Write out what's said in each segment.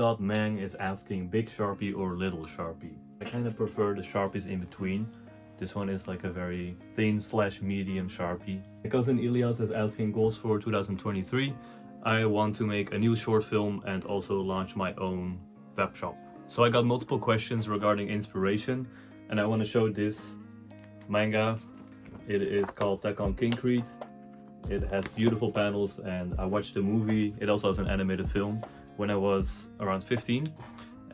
Ink.Mang is asking big Sharpie or little Sharpie. I kind of prefer the Sharpies in between. This one is like a very thin / medium Sharpie. My cousin Ilias is asking goals for 2023. I want to make a new short film and also launch my own web shop. So I got multiple questions regarding inspiration, and I want to show this manga. It is called Tekken Concrete. It has beautiful panels, and I watched the movie. It also has an animated film when I was around 15,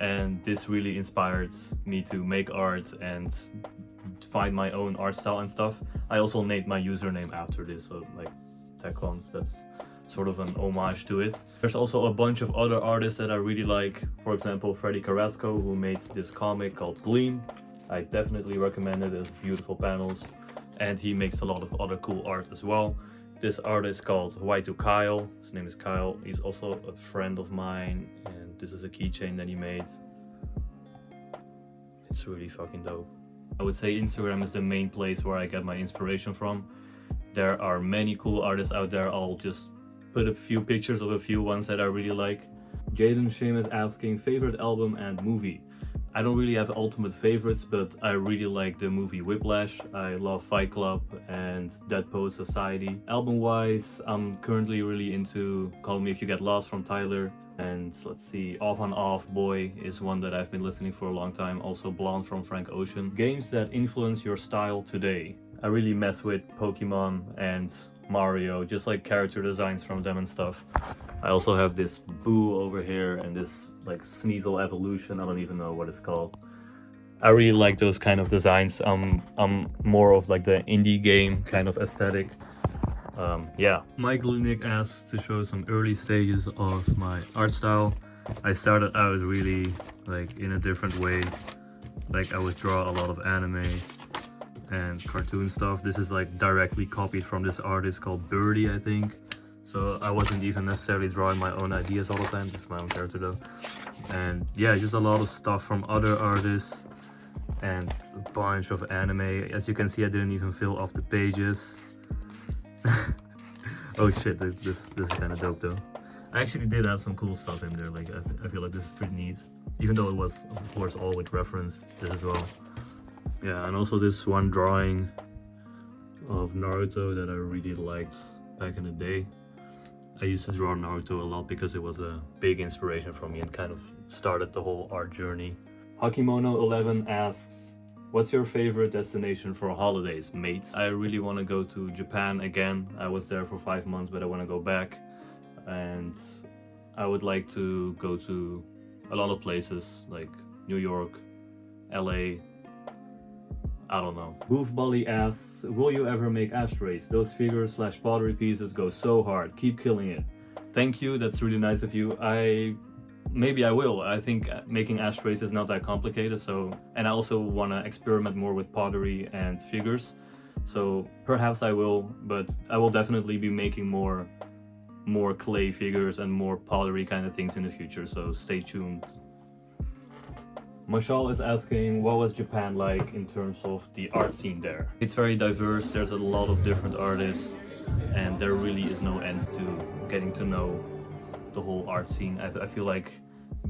and this really inspired me to make art and find my own art style and stuff. I also named my username after this, so like Tekkons, that's sort of an homage to it. There's also a bunch of other artists that I really like. For example, Freddy Carrasco, who made this comic called Gleam. I definitely recommend it. It's beautiful panels, and he makes a lot of other cool art as well. This artist called Y2 Kyle. His name is Kyle. He's also a friend of mine, and this is a keychain that he made. It's really fucking dope. I would say Instagram is the main place where I get my inspiration from. There are many cool artists out there. I'll just put a few pictures of a few ones that I really like. Jaden Shim is asking favorite album and movie. I don't really have ultimate favorites, but I really like the movie Whiplash. I love Fight Club and Dead Poet Society. Album-wise, I'm currently really into Call Me If You Get Lost from Tyler. And let's see, Off and Off Boy is one that I've been listening for a long time. Also Blonde from Frank Ocean. Games that influence your style today. I really mess with Pokemon and Mario, just like character designs from them and stuff. I also have this Boo over here and this like Sneasel Evolution. I don't even know what it's called. I really like those kind of designs. I'm more of like the indie game kind of aesthetic. Yeah. Mike Linik asked to show some early stages of my art style. I started out really like in a different way. Like I would draw a lot of anime and cartoon stuff. This is like directly copied from this artist called Birdie, I think. So I wasn't even necessarily drawing my own ideas all the time, just my own character though. And yeah, just a lot of stuff from other artists and a bunch of anime. As you can see, I didn't even fill off the pages. Oh shit, this is kind of dope though. I actually did have some cool stuff in there. Like I feel like this is pretty neat, even though it was of course all with reference this as well. Yeah, and also this one drawing of Naruto that I really liked back in the day. I used to draw Naruto a lot because it was a big inspiration for me and kind of started the whole art journey. Hakimono11 asks, what's your favorite destination for holidays, mate? I really want to go to Japan again. I was there for 5 months, but I want to go back. And I would like to go to a lot of places like New York, LA, I don't know. Boof Bully asks, will you ever make ashtrays? Those figures / pottery pieces go so hard. Keep killing it. Thank you, that's really nice of you. Maybe I will. I think making ashtrays is not that complicated, and I also want to experiment more with pottery and figures. So perhaps I will, but I will definitely be making more clay figures and more pottery kind of things in the future, so stay tuned. Mashal is asking, what was Japan like in terms of the art scene there? It's very diverse, there's a lot of different artists, and there really is no end to getting to know the whole art scene. I feel like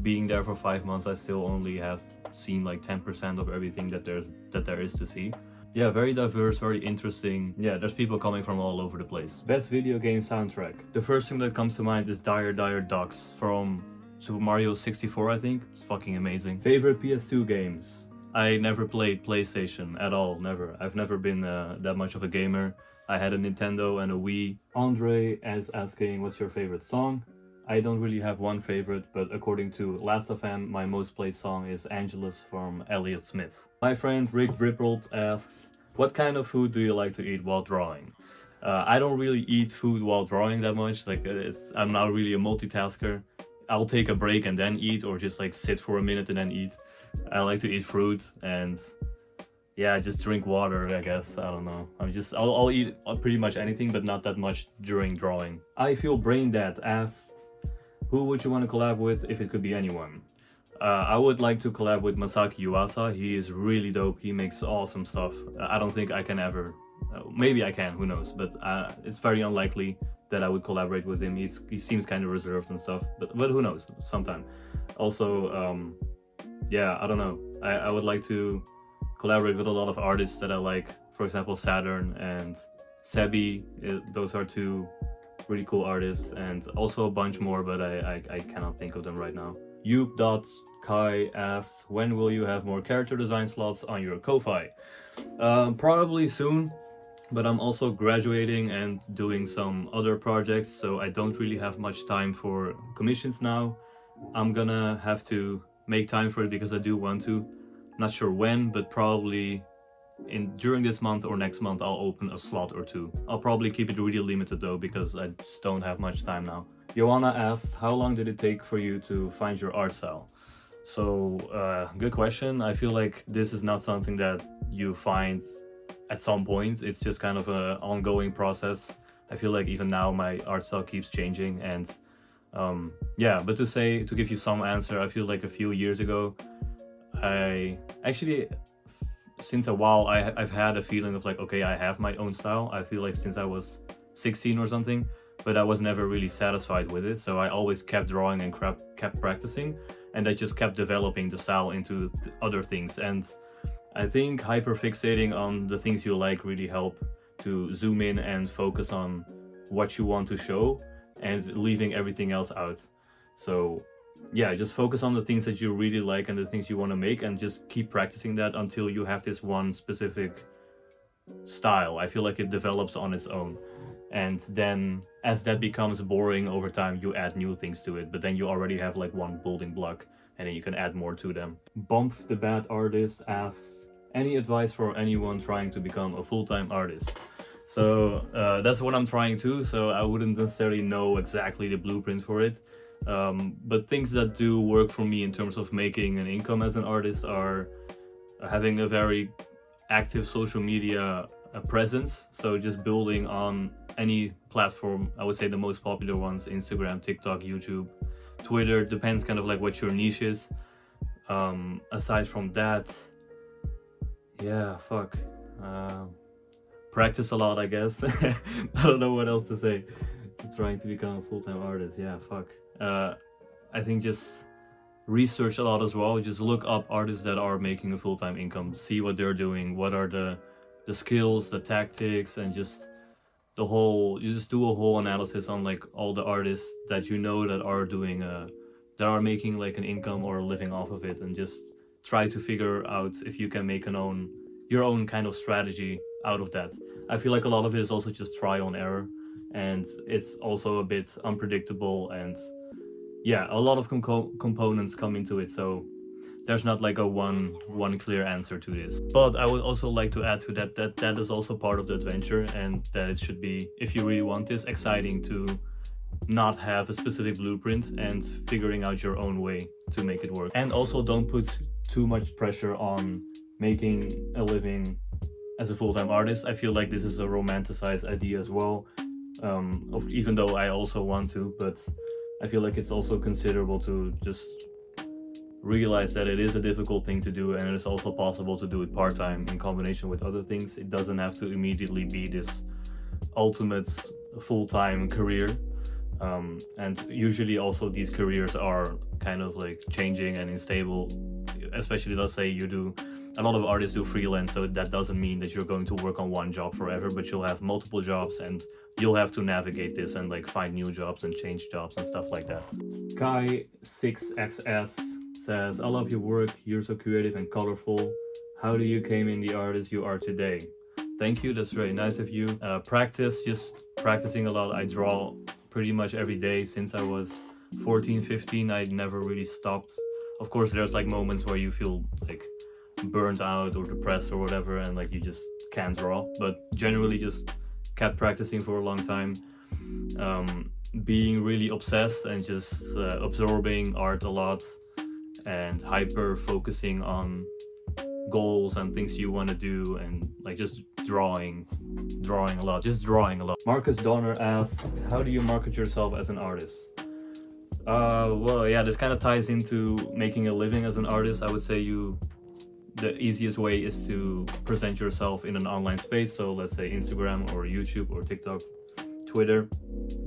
being there for 5 months, I still only have seen like 10% of everything that there is to see. Yeah, very diverse, very interesting. Yeah, there's people coming from all over the place. Best video game soundtrack. The first thing that comes to mind is Dire Dire Ducks from Super Mario 64, I think. It's fucking amazing. Favorite PS2 games? I never played PlayStation at all, never. I've never been that much of a gamer. I had a Nintendo and a Wii. Andre is asking, what's your favorite song? I don't really have one favorite, but according to Last.fm, my most played song is Angelus from Elliott Smith. My friend Rick Brippold asks, what kind of food do you like to eat while drawing? I don't really eat food while drawing that much. Like I'm not really a multitasker. I'll take a break and then eat, or just like sit for a minute and then eat. I like to eat fruit and yeah, just drink water, I guess. I don't know. I'll eat pretty much anything, but not that much during drawing. I Feel Brain Dead asks, who would you want to collab with if it could be anyone? I would like to collab with Masaki Yuasa. He is really dope. He makes awesome stuff. I don't think I can ever. Maybe I can, who knows? But it's very unlikely that I would collaborate with him. He seems kind of reserved and stuff. But who knows? Sometime. Also, yeah, I don't know. I would like to collaborate with a lot of artists that I like. For example, Saturn and SEBii. Those are two really cool artists, and also a bunch more, but I cannot think of them right now. Kai asks, when will you have more character design slots on your Ko-Fi? Probably soon, but I'm also graduating and doing some other projects, so I don't really have much time for commissions now. I'm gonna have to make time for it because I do want to. Not sure when, but probably during this month or next month I'll open a slot or two. I'll probably keep it really limited though, because I just don't have much time now. Joanna asks, how long did it take for you to find your art style? So, good question. I feel like this is not something that you find at some point. It's just kind of an ongoing process. I feel like even now my art style keeps changing, and yeah, but to give you some answer, I feel like a few years ago, I actually, since a while, I've had a feeling of like, okay, I have my own style. I feel like since I was 16 or something, but I was never really satisfied with it. So I always kept drawing and kept practicing, and I just kept developing the style into other things. And I think hyperfixating on the things you like really help to zoom in and focus on what you want to show and leaving everything else out. So yeah, just focus on the things that you really like and the things you want to make, and just keep practicing that until you have this one specific style. I feel like it develops on its own, and then as that becomes boring over time, you add new things to it, but then you already have like one building block, and then you can add more to them. Bump the Bad Artist asks, any advice for anyone trying to become a full-time artist? So that's what I'm trying to, so I wouldn't necessarily know exactly the blueprint for it. But things that do work for me in terms of making an income as an artist are having a very active social media presence. So just building on any platform. I would say the most popular ones: Instagram, TikTok, YouTube, Twitter. Depends kind of like what your niche is. Aside from that, yeah, practice a lot, I guess. I don't know what else to say. Trying to become a full-time artist, yeah, I think just research a lot as well. Just look up artists that are making a full-time income, see what they're doing, what are the skills, the tactics, and just you just do a whole analysis on like all the artists that you know that are doing that are making like an income or living off of it, and just try to figure out if you can make your own kind of strategy out of that. I feel like a lot of it is also just trial and error, and it's also a bit unpredictable, and yeah, a lot of components come into it, so there's not like a one clear answer to this. But I would also like to add to that is also part of the adventure, and that it should be, if you really want this, exciting to not have a specific blueprint and figuring out your own way to make it work. And also don't put too much pressure on making a living as a full-time artist. I feel like this is a romanticized idea as well, even though I also want to, but I feel like it's also considerable to just realize that it is a difficult thing to do, and it is also possible to do it part-time in combination with other things. It doesn't have to immediately be this ultimate full-time career, and usually also these careers are kind of like changing and unstable, especially let's say a lot of artists do freelance, so that doesn't mean that you're going to work on one job forever, but you'll have multiple jobs, and you'll have to navigate this and like find new jobs and change jobs and stuff like that. Kai6XS says, I love your work, you're so creative and colorful. How do you become the artist you are today? Thank you, that's very nice of you. Just practicing a lot. I draw pretty much every day since I was 14, 15. I never really stopped. Of course, there's like moments where you feel like burnt out or depressed or whatever, and like you just can't draw, but generally just kept practicing for a long time, being really obsessed and just absorbing art a lot and hyper focusing on goals and things you want to do, and like just drawing a lot. Marcus Donner asks, how do you market yourself as an artist? Well, yeah, this kind of ties into making a living as an artist. I would say the easiest way is to present yourself in an online space. So let's say Instagram or YouTube or TikTok, Twitter.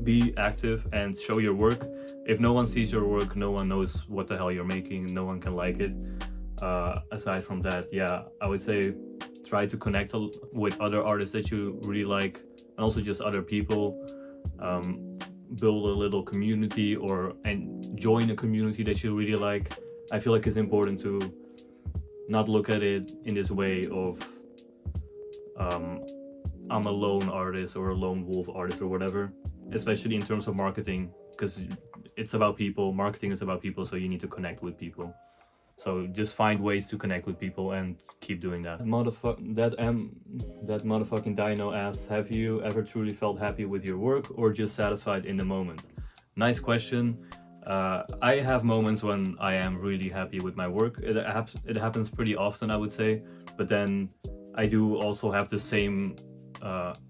Be active and show your work. if no one sees your work, no one knows what the hell you're making, no one can like it. Aside from that, yeah, I would say try to connect with other artists that you really like, and also just other people. Build a little community and join a community that you really like. I feel like it's important to not look at it in this way of I'm a lone artist or a lone wolf artist or whatever, especially in terms of marketing, because it's about people. Marketing is about people, so you need to connect with people. So just find ways to connect with people and keep doing that. That motherfucking dino asks, have you ever truly felt happy with your work or just satisfied in the moment? Nice question. I have moments when I am really happy with my work. It happens pretty often, I would say, but then I do also have the same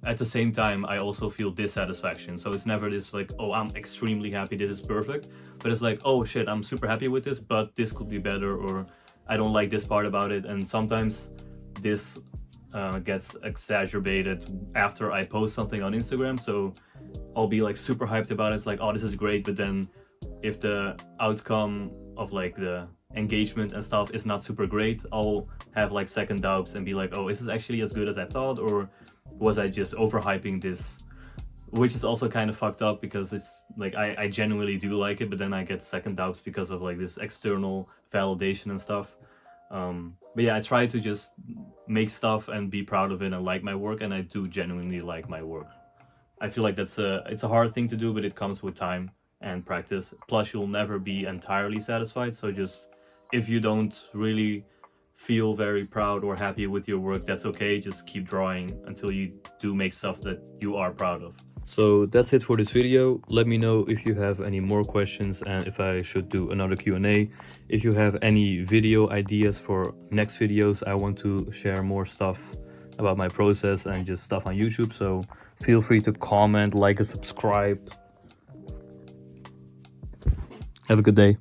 at the same time I also feel dissatisfaction. So it's never this like, oh, I'm extremely happy, this is perfect, but it's like, oh shit, I'm super happy with this, but this could be better, or I don't like this part about it. And sometimes this gets exacerbated after I post something on Instagram. So I'll be like super hyped about it, it's like, oh, this is great, but then if the outcome of like the engagement and stuff is not super great, I'll have like second doubts and be like, oh, is this actually as good as I thought, or was I just overhyping this? Which is also kind of fucked up, because it's like I genuinely do like it, but then I get second doubts because of like this external validation and stuff. But yeah, I try to just make stuff and be proud of it and like my work, and I do genuinely like my work. I feel like it's a hard thing to do, but it comes with time and practice. Plus, you'll never be entirely satisfied, so just if you don't really feel very proud or happy with your work, that's okay. Just keep drawing until you do make stuff that you are proud of. So that's it for this video. Let me know if you have any more questions and if I should do another Q&A. If you have any video ideas for next videos, I want to share more stuff about my process and just stuff on YouTube. So feel free to comment, like, and subscribe. Have a good day.